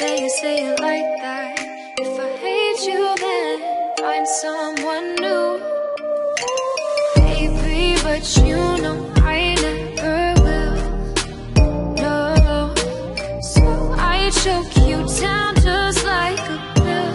say it like that. If I hate you, then find someone new. Baby, but you know I never will. No, so I choke you down just like a pill.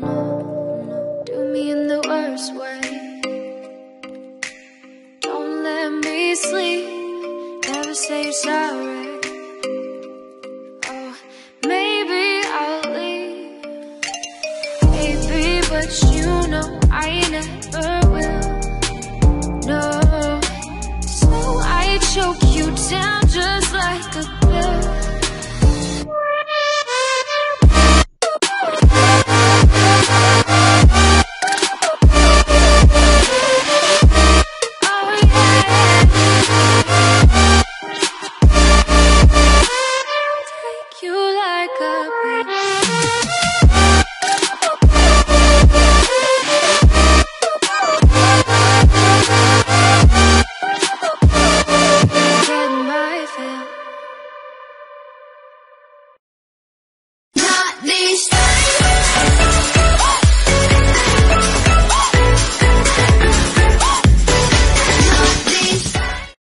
No, do me in the worst way.